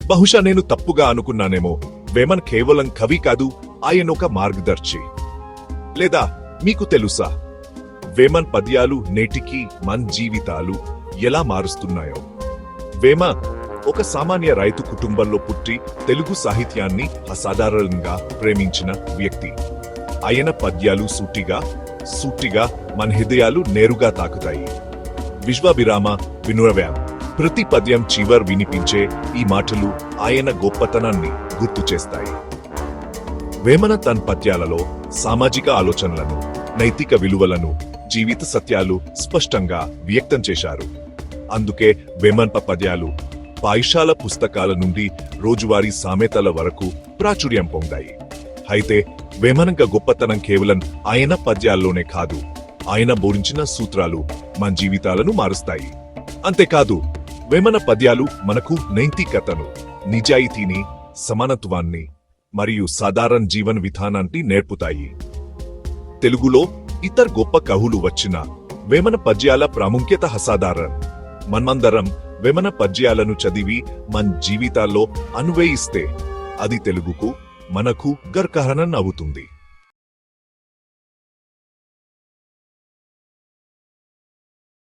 బహుశా నేను తప్పుగా అనుకున్నానేమో. వేమన్ కేవలం కవి కాదు, ఆయన ఒక మార్గదర్శి. లేదా మీకు తెలుసా, వేమన్ పద్యాలు నేటికి మన జీవితాలు ఎలా మారుస్తున్నాయో? వేమ ఒక సామాన్య రైతు కుటుంబంలో పుట్టి తెలుగు సాహిత్యాన్ని అసాధారణంగా ప్రేమించిన వ్యక్తి. ఆయన పద్యాలు సూటిగా మన హృదయాలు నేరుగా తాకుతాయి. విశ్వవిరామ వినురవ్యాం ప్రతి పద్యం చివర్ వినిపించే ఈ మాటలు ఆయన గొప్పతనాన్ని గుర్తు చేస్తాయి. వేమన తన పద్యాలలో సామాజిక ఆలోచనలను, నైతిక విలువలను, జీవిత సత్యాలు స్పష్టంగా వ్యక్తం చేశారు. అందుకే వేమన్ పద్యాలు పాఠశాల పుస్తకాల నుండి రోజువారీ సామెతల వరకు ప్రాచుర్యం పొందాయి. అయితే వేమనంక గొప్పతనం కేవలం ఆయన పద్యాల్లోనే కాదు, ఆయన బోధించిన సూత్రాలు మన జీవితాలను మారుస్తాయి. అంతేకాదు, వేమన పద్యాలు మనకు నైతికతను, నిజాయితీని, సమానత్వాన్ని మరియు సాధారణ జీవన విధానాన్ని నేర్పుతాయి. తెలుగులో ఇతర గొప్ప కవులు వచ్చిన వేమన పద్యాల ప్రాముఖ్యత అసాధారణం. మనమందరం వేమన పద్యాలను చదివి మన జీవితాల్లో అన్వయిస్తే అది తెలుగుకు మనకు గర్వకారణం అవుతుంది.